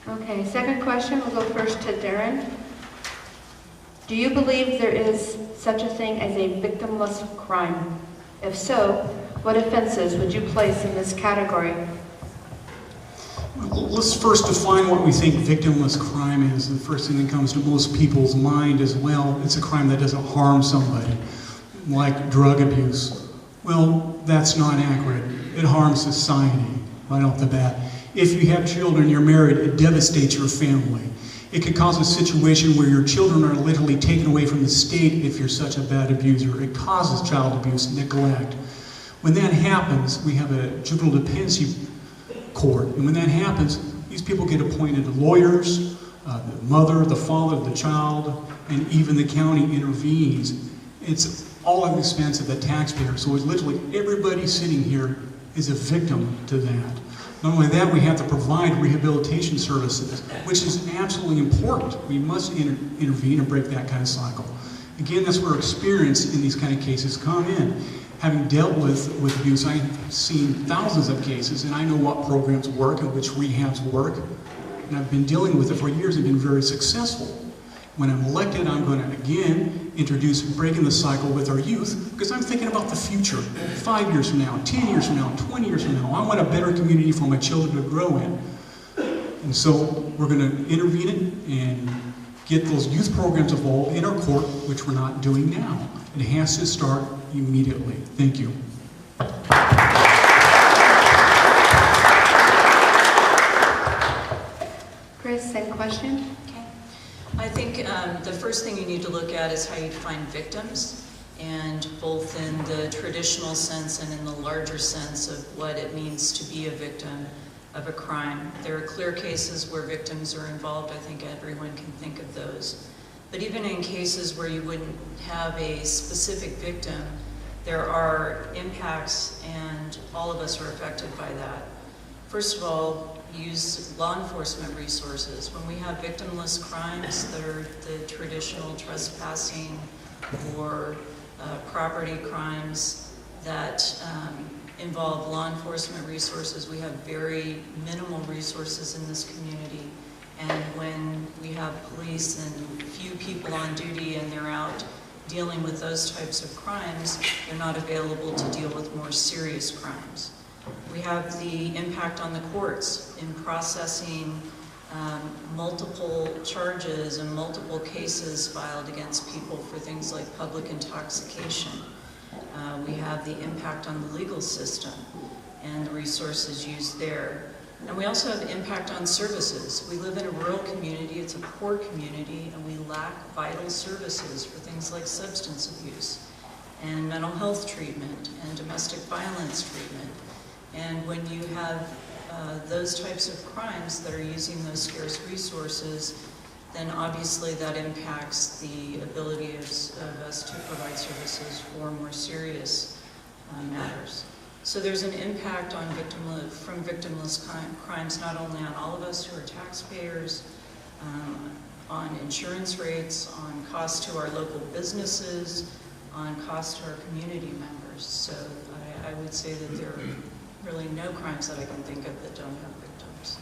Okay, second question, we'll go first to Darren. Do you believe there is such a thing as a victimless crime? If so, what offenses would you place in this category? Let's first define what we think victimless crime is. The first thing that comes to most people's mind as well, it's a crime that doesn't harm somebody, like drug abuse. Well, that's not accurate. It harms society right off the bat. If you have children, you're married, it devastates your family. It could cause a situation where your children are literally taken away from the state if you're such a bad abuser. It causes child abuse, neglect. When that happens, we have a juvenile dependency court, and when that happens, these people get appointed lawyers, the mother, the father, the child, and even the county intervenes. It's all at the expense of the taxpayer, so it's literally everybody sitting here is a victim to that. Not only that, we have to provide rehabilitation services, which is absolutely important. We must intervene and break that kind of cycle. Again, that's where experience in these kind of cases come in. Having dealt with abuse, I've seen thousands of cases, and I know what programs work and which rehabs work. And I've been dealing with it for years and been very successful. When I'm elected, I'm going to, again, introduce breaking the cycle with our youth, because I'm thinking about the future. 5 years from now, 10 years from now, 20 years from now. I want a better community for my children to grow in. And so we're going to intervene it and get those youth programs involved in our court, which we're not doing now. It has to start immediately. Thank you. Chris, same question. Okay. I think the first thing you need to look at is how you define victims, and both in the traditional sense and in the larger sense of what it means to be a victim of a crime. There are clear cases where victims are involved. I think everyone can think of those. But even in cases where you wouldn't have a specific victim, there are impacts, and all of us are affected by that. First of all, use law enforcement resources. When we have victimless crimes that are the traditional trespassing or property crimes that involve law enforcement resources, we have very minimal resources in this community. And when we have police and few people on duty and they're out dealing with those types of crimes, they're not available to deal with more serious crimes. We have the impact on the courts in processing multiple charges and multiple cases filed against people for things like public intoxication. We have the impact on the legal system and the resources used there. And we also have impact on services. We live in a rural community, it's a poor community, and we lack vital services for things like substance abuse and mental health treatment and domestic violence treatment. And when you have those types of crimes that are using those scarce resources, then obviously that impacts the ability of us to provide services for more serious matters. So there's an impact on from victimless crimes, not only on all of us who are taxpayers, on insurance rates, on cost to our local businesses, on cost to our community members. So I would say that there are really no crimes that I can think of that don't have victims.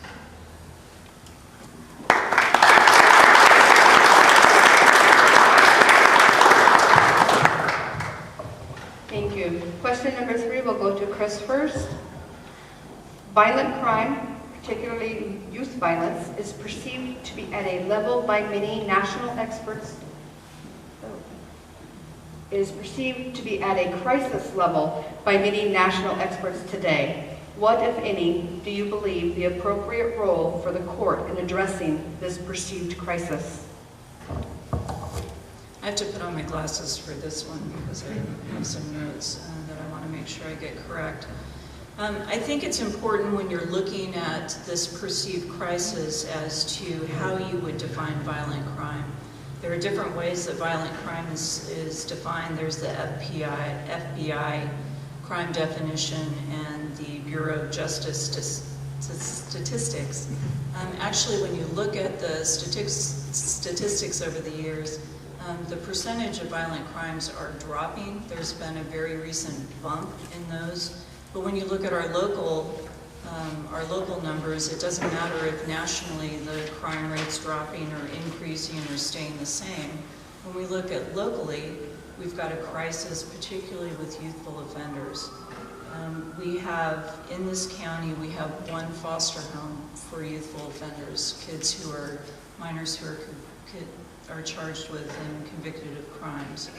Thank you. Question number 3, we'll go to Chris first. Violent crime, particularly youth violence, is perceived to be at a level by many national experts. Is perceived to be at a crisis level by many national experts today. What, if any, do you believe the appropriate role for the court in addressing this perceived crisis? I have to put on my glasses for this one because I have some notes that I want to make sure I get correct. I think it's important when you're looking at this perceived crisis as to how you would define violent crime. There are different ways that violent crime is defined. There's the FBI crime definition and the Bureau of Justice statistics. Actually, when you look at the statistics over the years, the percentage of violent crimes are dropping. There's been a very recent bump in those. But when you look at our local our local numbers, it doesn't matter if nationally the crime rate's dropping or increasing or staying the same. When we look at locally, we've got a crisis, particularly with youthful offenders. We have, in this county, we have one foster home for youthful offenders, kids who are minors who are charged with and convicted of crimes.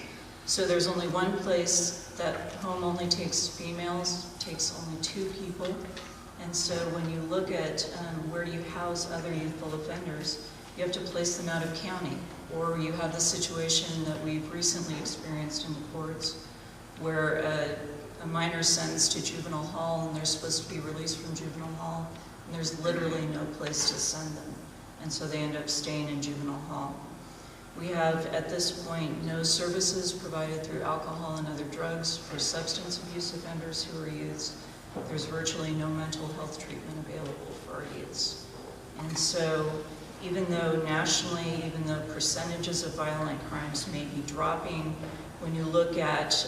So there's only one place. That home only takes females, takes only 2 people. And so when you look at where do you house other youthful offenders, you have to place them out of county. Or you have the situation that we've recently experienced in the courts where a minor sentenced to juvenile hall and they're supposed to be released from juvenile hall, and there's literally no place to send them. And so they end up staying in juvenile hall. We have, at this point, no services provided through alcohol and other drugs for substance abuse offenders who are youths. There's virtually no mental health treatment available for our youths. And so, even though nationally, even though percentages of violent crimes may be dropping, when you look at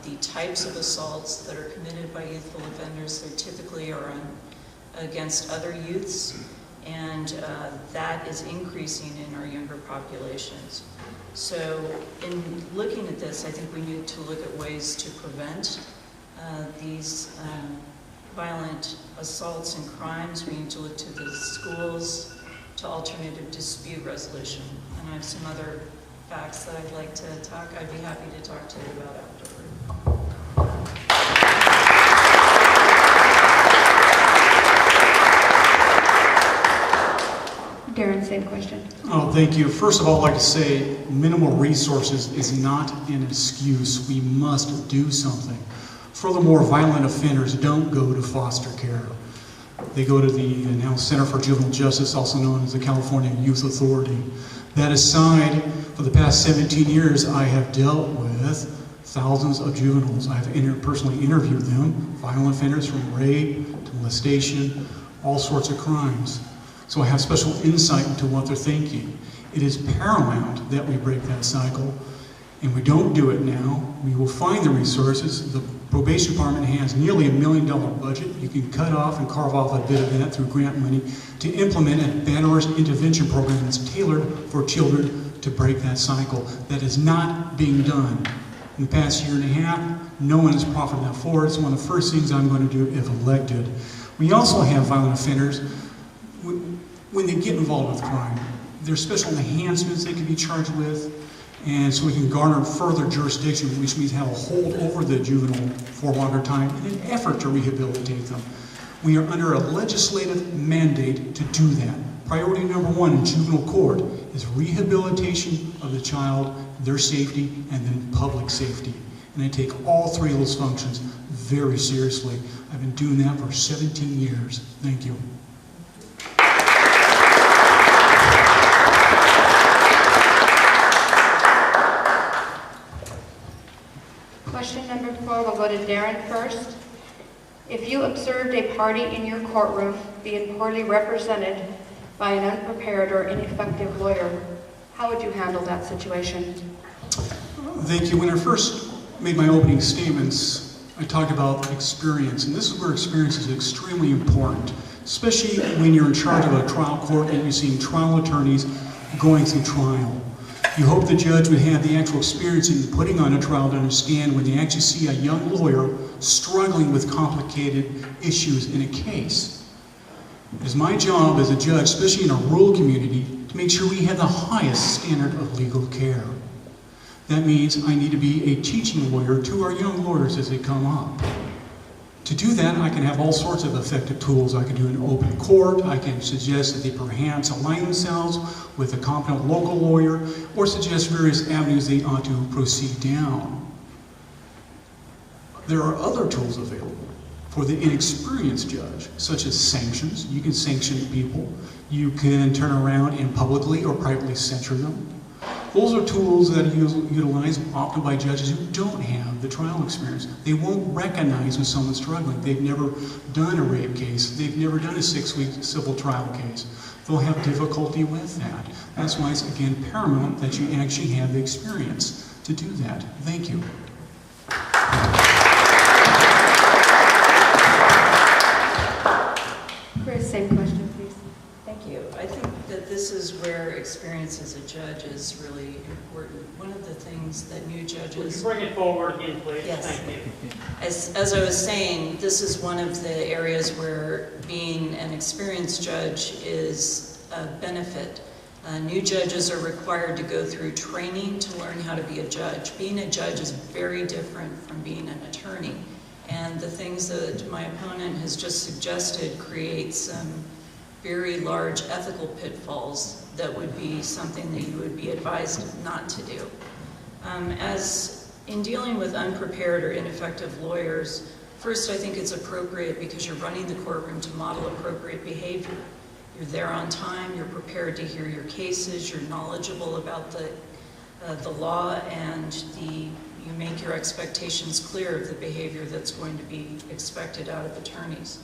the types of assaults that are committed by youthful offenders, they typically are against other youths, and that is increasing in our younger populations. So in looking at this, I think we need to look at ways to prevent these violent assaults and crimes. We need to look to the schools, to alternative dispute resolution. And I have some other facts that I'd like to talk. I'd be happy to talk to you about afterward. Darren, same question. Oh, thank you. First of all, I'd like to say minimal resources is not an excuse. We must do something. Furthermore, violent offenders don't go to foster care. They go to the now Center for Juvenile Justice, also known as the California Youth Authority. That aside, for the past 17 years, I have dealt with thousands of juveniles. I have personally interviewed them, violent offenders from rape to molestation, all sorts of crimes. So I have special insight into what they're thinking. It is paramount that we break that cycle, and we don't do it now. We will find the resources. The probation department has nearly $1 million budget. You can cut off and carve off a bit of that through grant money to implement a bad intervention program that's tailored for children to break that cycle. That is not being done. In the past year and a half, no one has profited that forward. It's one of the first things I'm going to do if elected. We also have violent offenders. When they get involved with crime, there's special enhancements they can be charged with, and so we can garner further jurisdiction, which means have a hold over the juvenile for a longer time in an effort to rehabilitate them. We are under a legislative mandate to do that. Priority number 1 in juvenile court is rehabilitation of the child, their safety, and then public safety. And I take all 3 of those functions very seriously. I've been doing that for 17 years. Thank you. Question number 4 will go to Darren first. If you observed a party in your courtroom being poorly represented by an unprepared or ineffective lawyer, how would you handle that situation? Thank you. When I first made my opening statements, I talked about experience, and this is where experience is extremely important, especially when you're in charge of a trial court and you're seeing trial attorneys going through trial. You hope the judge would have the actual experience in putting on a trial to understand when they actually see a young lawyer struggling with complicated issues in a case. It is my job as a judge, especially in a rural community, to make sure we have the highest standard of legal care. That means I need to be a teaching lawyer to our young lawyers as they come up. To do that, I can have all sorts of effective tools. I can do an open court. I can suggest that they perhaps align themselves with a competent local lawyer, or suggest various avenues they ought to proceed down. There are other tools available for the inexperienced judge, such as sanctions. You can sanction people. You can turn around and publicly or privately censure them. Those are tools that are utilized often by judges who don't have the trial experience. They won't recognize when someone's struggling. They've never done a rape case. They've never done a 6-week civil trial case. They'll have difficulty with that. That's why it's, again, paramount that you actually have the experience to do that. Thank you. you. I think that this is where experience as a judge is really important. One of the things that new Would you judges... bring it forward again, please? Yes. Thank you. As I was saying, this is one of the areas where being an experienced judge is a benefit. New judges are required to go through training to learn how to be a judge. Being a judge is very different from being an attorney. And the things that my opponent has just suggested create some very large ethical pitfalls that would be something that you would be advised not to do. As in dealing with unprepared or ineffective lawyers, first I think it's appropriate because you're running the courtroom to model appropriate behavior. You're there on time, you're prepared to hear your cases, you're knowledgeable about the law, and you make your expectations clear of the behavior that's going to be expected out of attorneys.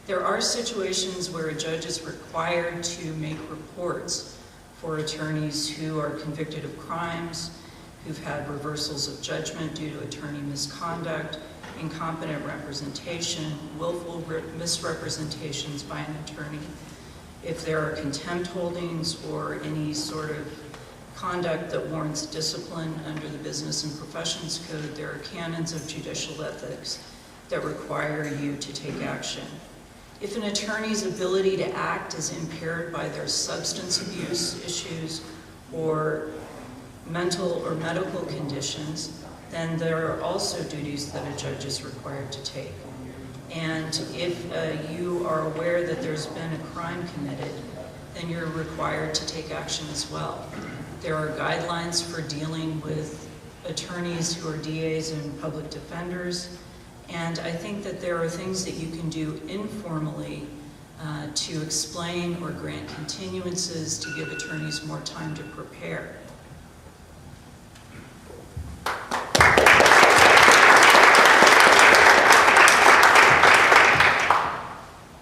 There are situations where a judge is required to make reports for attorneys who are convicted of crimes, who've had reversals of judgment due to attorney misconduct, incompetent representation, willful misrepresentations by an attorney. If there are contempt holdings or any sort of conduct that warrants discipline under the Business and Professions Code, there are canons of judicial ethics that require you to take action. If an attorney's ability to act is impaired by their substance abuse issues or mental or medical conditions, then there are also duties that a judge is required to take. And if you are aware that there's been a crime committed, then you're required to take action as well. There are guidelines for dealing with attorneys who are DAs and public defenders, and I think that there are things that you can do informally to explain or grant continuances to give attorneys more time to prepare.